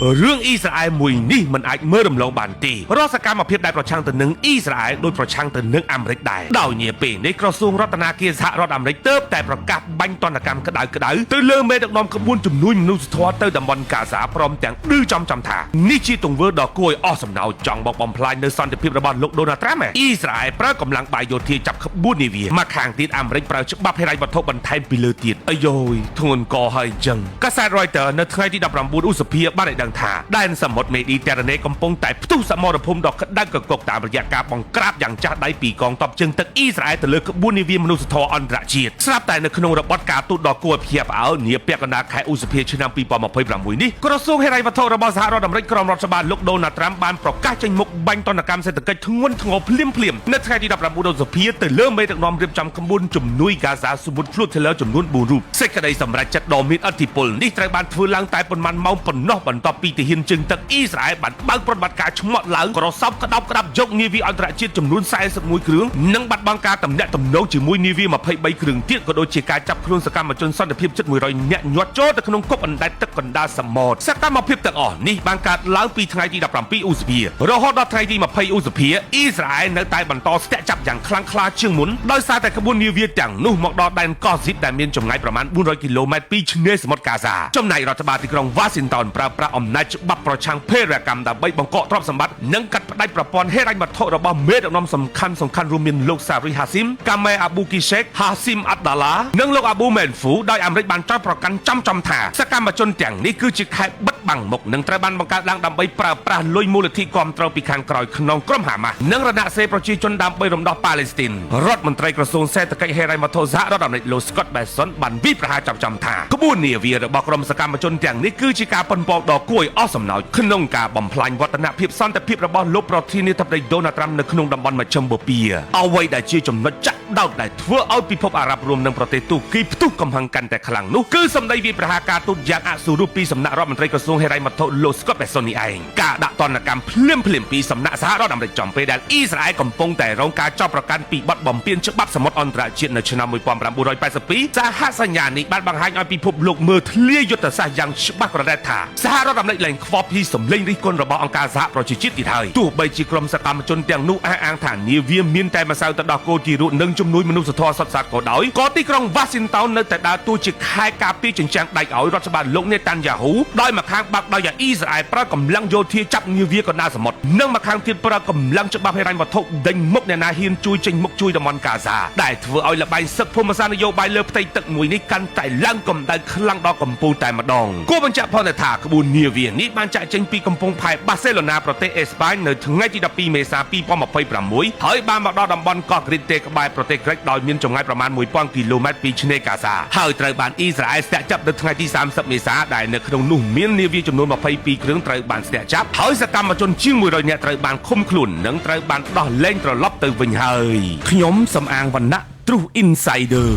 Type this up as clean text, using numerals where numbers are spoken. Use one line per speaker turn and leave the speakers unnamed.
រឿងអ៊ីស្រាអែលមួយនេះមិនអាចមើលរំលងបានទេរាល់សកម្មភាពដែលប្រឆាំងទៅនឹងអ៊ីស្រាអែលដោយប្រឆាំងទៅនឹងអាមេរិកដែរដោយនាពេលនេះក្រសួងរដ្ឋាភិបាលសហរដ្ឋអាមេរិកទើបតែប្រកាសបាញ់ទណ្ឌកម្មក្តៅទៅលើមេដឹកនាំក្បួនជំនួញមនុស្សធម៌ទៅតំបន់កាហ្សាព្រមទាំងឌឺចំថានេះជាទង្វើដ៏គួរឲ្យអស់សំណោចចង់បោកបំផ្លាញនៅសន្តិភាពរបស់លោកដូណាល់ត្រាំអ៊ីស្រាអែលប្រើកម្លាំងបាយយោធាចាប់ក្បួននាវាមកខាងទៀតអាមេរិកប្រើច្បាប់ហិរញ្ញវត្ថុបន្ថែមពីលើទៀតអាយយធ្ងន់កហើយអញ្ចឹងកាសែត Reuters នៅថ្ងៃទី19ឧសភាបានឲ្យដឹងថាដែនសមុទ្រមេឌីទែរ៉ាណេកំពុងតែផ្ទុះសមរភូមិដ៏ក្តៅកកុកតាមរយៈការបង្ក្រាបយ៉ាងចាស់ដៃពីកងទ័ពជើងទឹកអ៊ីស្រាអែលទៅលើក្បួននាវាមនុស្សធម៌អន្តរជាតិស្រាប់តែនៅក្នុងរបបការទូតដ៏គួរឲ្យភ្ញាក់ផ្អើលនាពាក់កណ្ដាលខែឧសភាឆ្នាំ2026នេះក្រសួងហិរញ្ញវត្ថុរបស់សហរដ្ឋអាមេរិកក្រមរដ្ឋបាលលោកដូណាល់ត្រាំបានប្រកាសចេញមុខបាញ់ទណ្ឌកម្មសេដ្ឋកិច្ចធ្ងន់ធ្ងរភ្លាមនៅថ្ងៃទី19ឧសភាទៅលើមេដឹកនាំរៀបចំក្បួនជំនួយកាហ្សាសមុទ្រ Flotilla ចំនួន4រូបសេចក្តីសម្រេចចិត្តដ៏មានឥទ្ធិពលនេះត្រូវបានធ្វើឡើងតែប៉ុន្មានម៉ោងប៉ុណ្ណោះបន្ទាប់ពីទាហានជើងទឹកអ៊ីស្រាអែលបានបើកប្រតិបត្តិការឆ្មក់ឡើងក្រសោបក្តាប់យកនាវាអន្តរជាតិចំនួន41គ្រឿងនិងបាត់បង់ការទំនាក់ទំនងជាមួយនាវា23គ្រឿងទៀតក៏ដូចជាការចាប់ខ្លួនសកម្មជនសន្តិភាពជិត100នាក់ញាត់ចូលទៅក្នុងគុកអណ្ដែតទឹកកណ្ដាលសមុទ្រសកម្មភាពទាំងអស់នេះបានកើតឡើងពីថ្ងៃទី17ឧសភារហូតដល់ថ្ងៃទី20ឧសភាអ៊ីស្រាអែលនៅតែបន្តស្ទាក់ចាប់យ៉ាងខ្លាំងក្លាជាងមុនដោយសារតែក្បួននាវាទាំងនោះមកដល់ដែនកោះស៊ីបដែលមានចម្ងាយប្រមាណ400គីឡូម៉ែត្រពីឆ្នេរសមុទ្រកាហ្សាចំណែករដ្ឋបាលទីក្រុង Washington ប្រើប្រាស់អំណាចច្បាប់ប្រឆាំងភេរវកម្មដើម្បីបង្កកទ្រព្យសម្បត្តិនិងកាត់ផ្តាច់ប្រព័ន្ធហិរញ្ញវត្ថុរបស់មេដឹកនាំសំខាន់រួមមានលោកសារីហាស៊ីមកាមេអាប៊ូគីសេកហាស៊ីមអាត់ដាឡានិងលោកអាប៊ូមែនហ្វូដោយអាមេរិកបានចោទប្រកាន់ចំថាសកម្មជនទាំងនេះគឺជាខែបិទបាំងមុខនិងត្រូវបានបង្កើតឡើងដើម្បីប្រើប្រាស់លុយមូលនិធិគាំទ្រពីខាងក្រោយក្នុងក្រុមហាម៉ាស់និងរណសិរ្សប្រជាជនដើម្បីរំដោះប៉ាឡេស្ទីនរដ្ឋមន្ត្រីក្រសួងសេដ្ឋកិច្ចហិរញ្ញវត្ថុសហរដ្ឋអាមេរិកលោក Scott Bessent បានវិប្រហារចំថាក្បួននាវារបស់ក្រុមសកម្មជនទាំងនេះគឺជាការប៉ុនប៉ងដ៏គួរឲ្យអស់សំណោចក្នុងការបំផ្លាញវឌ្ឍនភាពសន្តិភាពរបស់លោកប្រធានាធិបតីដូណាល់ត្រាំនៅក្នុងតំបន់មជ្ឈិមបូព៌ាអ្វីដែលជាចំណុចចាក់ដោតដែលធ្វើឲ្យពិភពអារ៉ាប់រួមនឹងប្រទេសទូគីផ្ទុះកំហឹងកាន់តែខ្លាំងនោះគឺសម្ដីវិប្រហារការទូតយ៉ាងអសុរោះពីសំណាក់រដ្ឋមន្ត្រីក្រសួងហិរញ្ញវត្ថុលោក Scott Bessent នេះឯងការដាក់ទណ្ឌកម្មភ្លាមពីសំណាក់សហរដ្ឋអាមេរិកចំពេលដែលអ៊ីស្រាអែលកំពុងតែរងការចោទប្រកាន់ពីបទបំពានច្បាប់សមុទ្រអន្តរជាតិនៅឆ្នាំ1982សហសញ្ញានេះបានបង្ហាញឲ្យពិភពលោកមើលធ្លាយយុទ្ធសាស្ត្រយ៉ាងច្បាស់ក្រដែតថាសហរដ្ឋអាមេរិកលែងខ្វល់ពីសម្លេងរិះគន់របស់អង្គការសហប្រជាជាតិទៀតហើយទោះបីជាក្រុមសកម្មជនទាំងនោះអះអាងថានាវាមានតែម្សៅទៅដោះគោជារក់និងជំនួយមនុស្សធម៌សុទ្ធសាធក៏ដោយក៏ទីក្រុង Washington នៅតែដើរតួជាខែលការពារចិញ្ចាំងដែកឲ្យរដ្ឋបាលលោកនេតាន់យ៉ាហ៊ូដោយម្ខាងបាក់ដោយអ៊ីស្រាអែលប្រើកម្លាំងយោធាចាប់នាវាកណ្ដាលសមុទ្រនិងម្ខាងទៀតប្រើកម្លាំងច្បាប់ហិរញ្ញវត្ថុដេញមុខអ្នកណាហ៊ានជួយចេញមុខជួយតំបន់កាហ្សាដែលធ្វើឲ្យលបែងសឹកភូមិសាស្ត្រនយោបាយលើផ្ទៃទឹកមួយនេះកាន់តែឡើងកម្ដៅខ្លាំងដល់កំពូលតែម្ដងគួរបញ្ជាក់ផងថាក្បួននាវានេះបានចាក់ចេញពីកំពង់ផែបាសេឡូណាប្រទេសអេស្ប៉ាញនៅថ្ងៃទី12មេសា2026ហើយបានមកដល់តំបន់កោះគ្រីតេក្បែរប្រទេសក្រិកដោយមានចម្ងាយប្រមាណ1000គីឡូម៉ែត្រពីឆ្នេរកាហ្សាហើយត្រូវបានអ៊ីស្រាអែលស្ទាក់ចាប់នៅថ្ងៃទី30មេសាដែលនៅក្នុងនោះមាននាវាចំនួន22គ្រឿងត្រូវបានស្ទាក់ចាប់ហើយសកម្មជនជាង100នាក់ត្រូវបានឃុំខ្លួននិងត្រូវបានដោះលែងត្រឡប់ទៅវិញហើយខ្ញុំសំអាងវណ្ណៈ True Insider